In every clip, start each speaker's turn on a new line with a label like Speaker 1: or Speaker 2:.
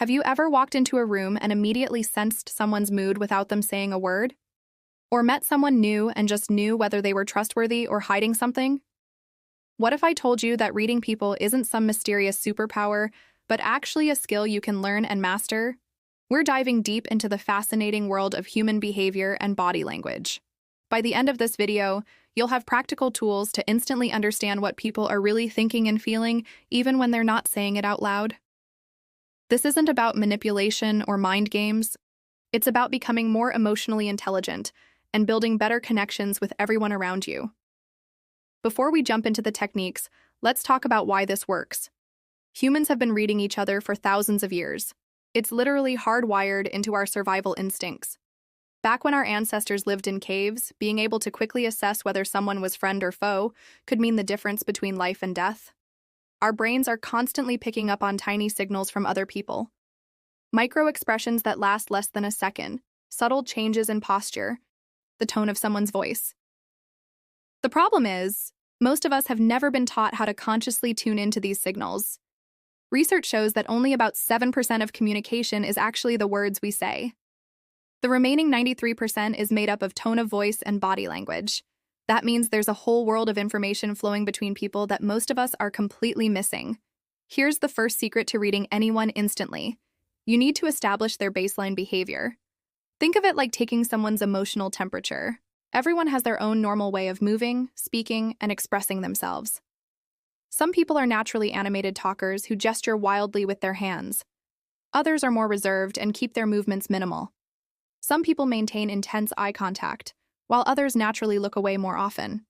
Speaker 1: Have you ever walked into a room and immediately sensed someone's mood without them saying a word? Or met someone new and just knew whether they were trustworthy or hiding something? What if I told you that reading people isn't some mysterious superpower, but actually a skill you can learn and master? We're diving deep into the fascinating world of human behavior and body language. By the end of this video, you'll have practical tools to instantly understand what people are really thinking and feeling, even when they're not saying it out loud. This isn't about manipulation or mind games. It's about becoming more emotionally intelligent and building better connections with everyone around you. Before we jump into the techniques, let's talk about why this works. Humans have been reading each other for thousands of years. It's literally hardwired into our survival instincts. Back when our ancestors lived in caves, being able to quickly assess whether someone was friend or foe could mean the difference between life and death. Our brains are constantly picking up on tiny signals from other people. Micro-expressions that last less than a second, subtle changes in posture, the tone of someone's voice. The problem is, most of us have never been taught how to consciously tune into these signals. Research shows that only about 7% of communication is actually the words we say. The remaining 93% is made up of tone of voice and body language. That means there's a whole world of information flowing between people that most of us are completely missing. Here's the first secret to reading anyone instantly. You need to establish their baseline behavior. Think of it like taking someone's emotional temperature. Everyone has their own normal way of moving, speaking, and expressing themselves. Some people are naturally animated talkers who gesture wildly with their hands. Others are more reserved and keep their movements minimal. Some people maintain intense eye contact, while others naturally look away more often.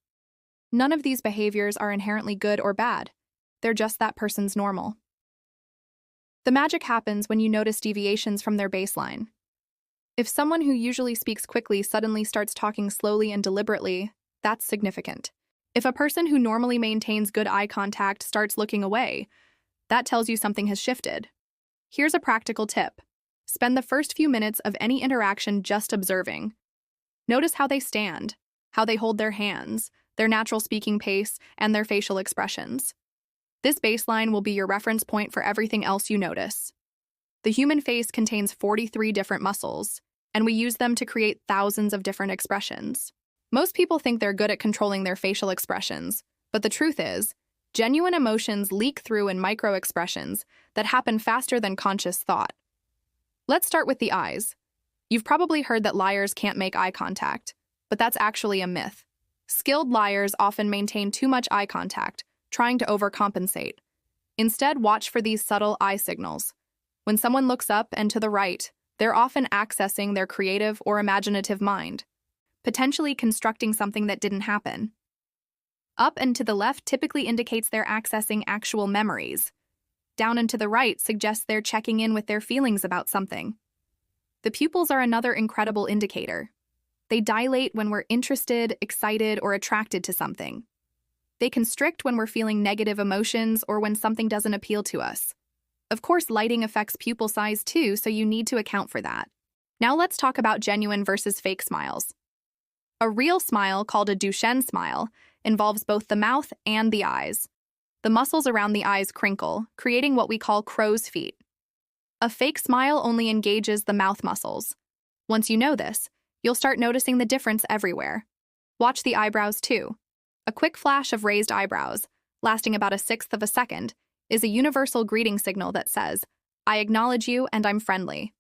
Speaker 1: None of these behaviors are inherently good or bad. They're just that person's normal. The magic happens when you notice deviations from their baseline. If someone who usually speaks quickly suddenly starts talking slowly and deliberately, that's significant. If a person who normally maintains good eye contact starts looking away, that tells you something has shifted. Here's a practical tip. Spend the first few minutes of any interaction just observing. Notice how they stand, how they hold their hands, their natural speaking pace, and their facial expressions. This baseline will be your reference point for everything else you notice. The human face contains 43 different muscles, and we use them to create thousands of different expressions. Most people think they're good at controlling their facial expressions, but the truth is, genuine emotions leak through in micro-expressions that happen faster than conscious thought. Let's start with the eyes. You've probably heard that liars can't make eye contact, but that's actually a myth. Skilled liars often maintain too much eye contact, trying to overcompensate. Instead, watch for these subtle eye signals. When someone looks up and to the right, they're often accessing their creative or imaginative mind, potentially constructing something that didn't happen. Up and to the left typically indicates they're accessing actual memories. Down and to the right suggests they're checking in with their feelings about something. The pupils are another incredible indicator. They dilate when we're interested, excited, or attracted to something. They constrict when we're feeling negative emotions or when something doesn't appeal to us. Of course, lighting affects pupil size too, so you need to account for that. Now let's talk about genuine versus fake smiles. A real smile, called a Duchenne smile, involves both the mouth and the eyes. The muscles around the eyes crinkle, creating what we call crow's feet. A fake smile only engages the mouth muscles. Once you know this, you'll start noticing the difference everywhere. Watch the eyebrows too. A quick flash of raised eyebrows, lasting about 1/6 of a second, is a universal greeting signal that says, "I acknowledge you and I'm friendly."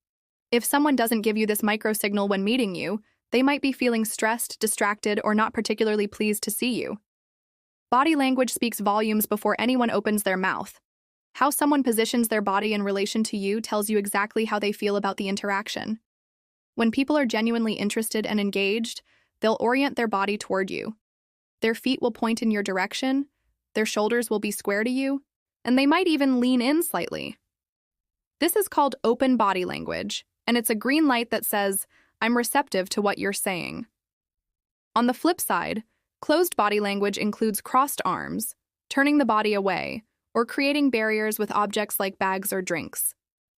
Speaker 1: If someone doesn't give you this micro-signal when meeting you, they might be feeling stressed, distracted, or not particularly pleased to see you. Body language speaks volumes before anyone opens their mouth. How someone positions their body in relation to you tells you exactly how they feel about the interaction. When people are genuinely interested and engaged, they'll orient their body toward you. Their feet will point in your direction, their shoulders will be square to you, and they might even lean in slightly. This is called open body language, and it's a green light that says, "I'm receptive to what you're saying." On the flip side, closed body language includes crossed arms, turning the body away, or creating barriers with objects like bags or drinks.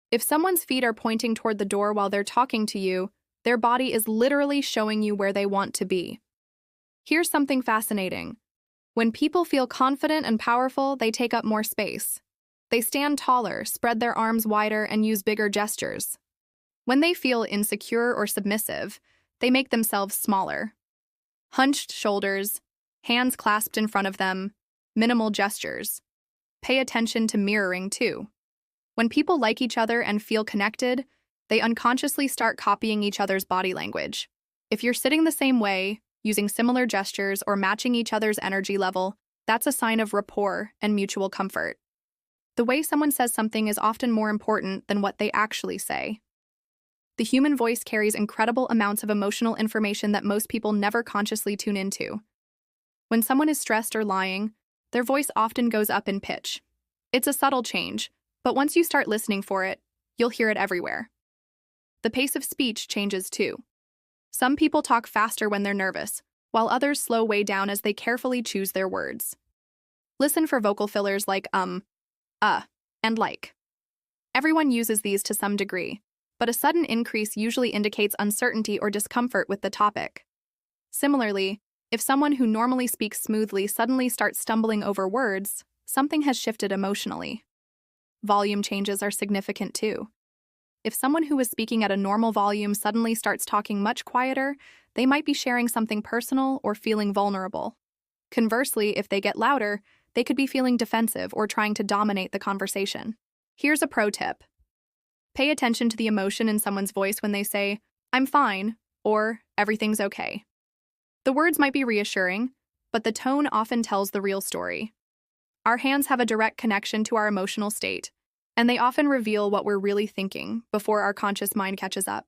Speaker 1: If someone's feet are pointing toward the door while they're talking to you, their body is literally showing you where they want to be. Here's something fascinating. When people feel confident and powerful, they take up more space. They stand taller, spread their arms wider, and use bigger gestures. When they feel insecure or submissive, they make themselves smaller. Hunched shoulders, hands clasped in front of them, minimal gestures. Pay attention to mirroring, too. When people like each other and feel connected, they unconsciously start copying each other's body language. If you're sitting the same way, using similar gestures, or matching each other's energy level, that's a sign of rapport and mutual comfort. The way someone says something is often more important than what they actually say. The human voice carries incredible amounts of emotional information that most people never consciously tune into. When someone is stressed or lying, their voice often goes up in pitch. It's a subtle change, but once you start listening for it, you'll hear it everywhere. The pace of speech changes too. Some people talk faster when they're nervous, while others slow way down as they carefully choose their words. Listen for vocal fillers like and like. Everyone uses these to some degree, but a sudden increase usually indicates uncertainty or discomfort with the topic. Similarly, if someone who normally speaks smoothly suddenly starts stumbling over words, something has shifted emotionally. Volume changes are significant too. If someone who is speaking at a normal volume suddenly starts talking much quieter, they might be sharing something personal or feeling vulnerable. Conversely, if they get louder, they could be feeling defensive or trying to dominate the conversation. Here's a pro tip. Pay attention to the emotion in someone's voice when they say, "I'm fine," or "everything's okay." The words might be reassuring, but the tone often tells the real story. Our hands have a direct connection to our emotional state, and they often reveal what we're really thinking before our conscious mind catches up.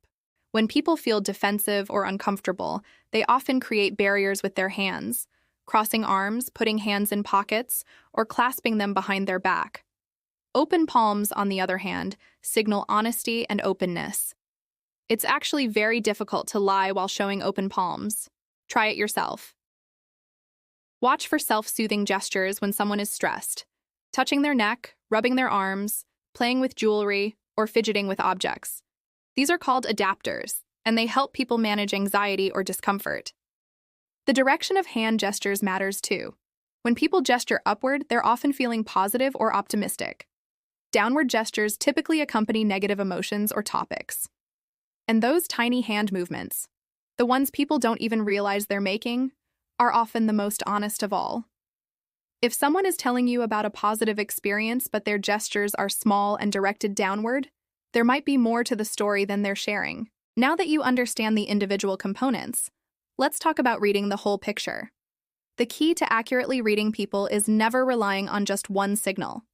Speaker 1: When people feel defensive or uncomfortable, they often create barriers with their hands, crossing arms, putting hands in pockets, or clasping them behind their back. Open palms, on the other hand, signal honesty and openness. It's actually very difficult to lie while showing open palms. Try it yourself. Watch for self-soothing gestures when someone is stressed, touching their neck, rubbing their arms, playing with jewelry, or fidgeting with objects. These are called adapters, and they help people manage anxiety or discomfort. The direction of hand gestures matters too. When people gesture upward, they're often feeling positive or optimistic. Downward gestures typically accompany negative emotions or topics. And those tiny hand movements, the ones people don't even realize they're making, are often the most honest of all. If someone is telling you about a positive experience but their gestures are small and directed downward, there might be more to the story than they're sharing. Now that you understand the individual components, let's talk about reading the whole picture. The key to accurately reading people is never relying on just one signal.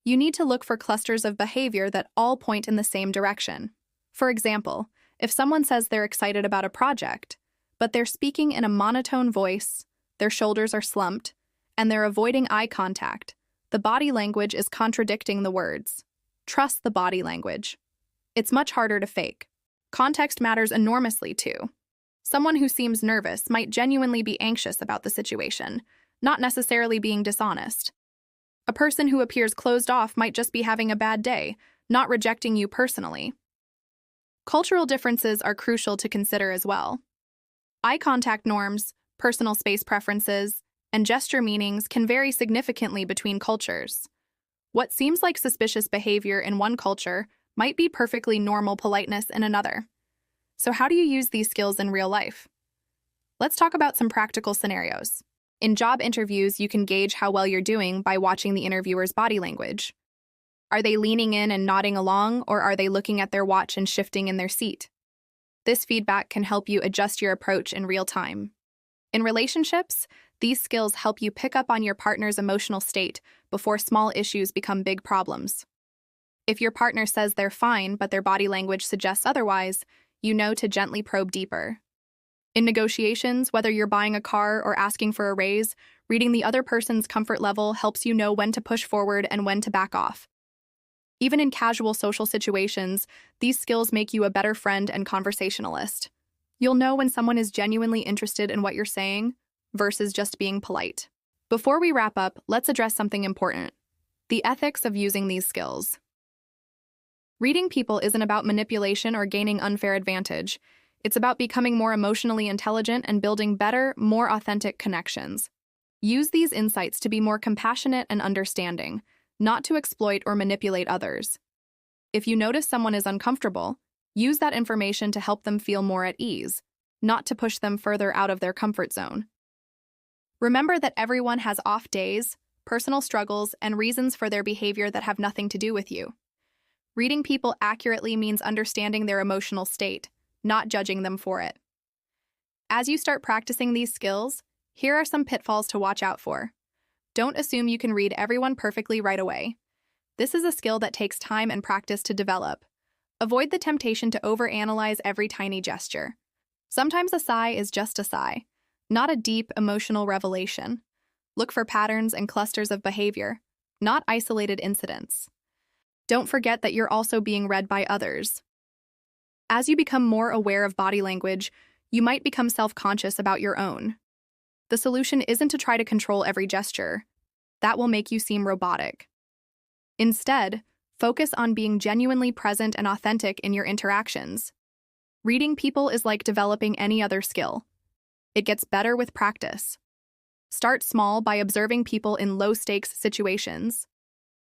Speaker 1: You need to look for clusters of behavior that all point in the same direction. For example, if someone says they're excited about a project, but they're speaking in a monotone voice, their shoulders are slumped, and they're avoiding eye contact, the body language is contradicting the words. Trust the body language. It's much harder to fake. Context matters enormously too. Someone who seems nervous might genuinely be anxious about the situation, not necessarily being dishonest. A person who appears closed off might just be having a bad day, not rejecting you personally. Cultural differences are crucial to consider as well. Eye contact norms, personal space preferences, and gesture meanings can vary significantly between cultures. What seems like suspicious behavior in one culture might be perfectly normal politeness in another. So how do you use these skills in real life? Let's talk about some practical scenarios. In job interviews, you can gauge how well you're doing by watching the interviewer's body language. Are they leaning in and nodding along, or are they looking at their watch and shifting in their seat? This feedback can help you adjust your approach in real time. In relationships, these skills help you pick up on your partner's emotional state before small issues become big problems. If your partner says they're fine but their body language suggests otherwise, you know to gently probe deeper. In negotiations, whether you're buying a car or asking for a raise, reading the other person's comfort level helps you know when to push forward and when to back off. Even in casual social situations, these skills make you a better friend and conversationalist. You'll know when someone is genuinely interested in what you're saying versus just being polite. Before we wrap up, let's address something important: the ethics of using these skills. Reading people isn't about manipulation or gaining unfair advantage. It's about becoming more emotionally intelligent and building better, more authentic connections. Use these insights to be more compassionate and understanding, not to exploit or manipulate others. If you notice someone is uncomfortable, use that information to help them feel more at ease, not to push them further out of their comfort zone. Remember that everyone has off days, personal struggles, and reasons for their behavior that have nothing to do with you. Reading people accurately means understanding their emotional state, not judging them for it. As you start practicing these skills, here are some pitfalls to watch out for. Don't assume you can read everyone perfectly right away. This is a skill that takes time and practice to develop. Avoid the temptation to overanalyze every tiny gesture. Sometimes a sigh is just a sigh, not a deep, emotional revelation. Look for patterns and clusters of behavior, not isolated incidents. Don't forget that you're also being read by others. As you become more aware of body language, you might become self-conscious about your own. The solution isn't to try to control every gesture. That will make you seem robotic. Instead, focus on being genuinely present and authentic in your interactions. Reading people is like developing any other skill. It gets better with practice. Start small by observing people in low-stakes situations.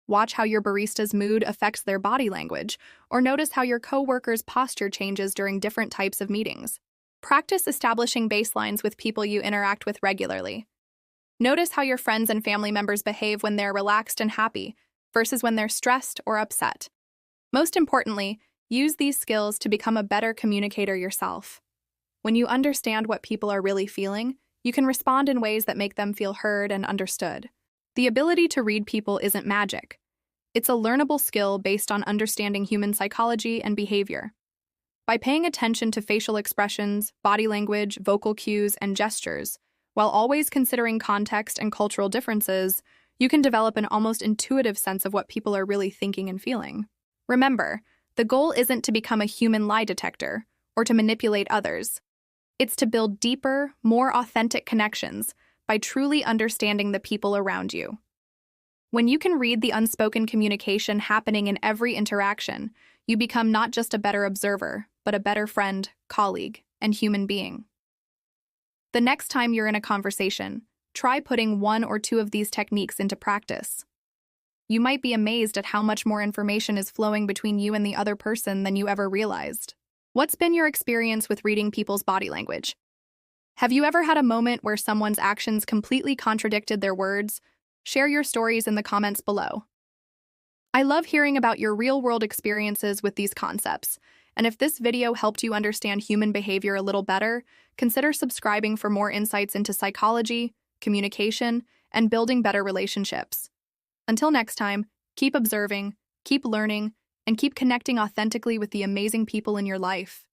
Speaker 1: Watch how your barista's mood affects their body language, or notice how your coworker's posture changes during different types of meetings. Practice establishing baselines with people you interact with regularly. Notice how your friends and family members behave when they're relaxed and happy versus when they're stressed or upset. Most importantly, use these skills to become a better communicator yourself. When you understand what people are really feeling, you can respond in ways that make them feel heard and understood. The ability to read people isn't magic. It's a learnable skill based on understanding human psychology and behavior. By paying attention to facial expressions, body language, vocal cues, and gestures, while always considering context and cultural differences, you can develop an almost intuitive sense of what people are really thinking and feeling. Remember, the goal isn't to become a human lie detector or to manipulate others. It's to build deeper, more authentic connections by truly understanding the people around you. When you can read the unspoken communication happening in every interaction, you become not just a better observer, but a better friend, colleague, and human being. The next time you're in a conversation, try putting one or two of these techniques into practice. You might be amazed at how much more information is flowing between you and the other person than you ever realized. What's been your experience with reading people's body language? Have you ever had a moment where someone's actions completely contradicted their words? Share your stories in the comments below. I love hearing about your real-world experiences with these concepts, and if this video helped you understand human behavior a little better, consider subscribing for more insights into psychology, communication, and building better relationships. Until next time, keep observing, keep learning, and keep connecting authentically with the amazing people in your life.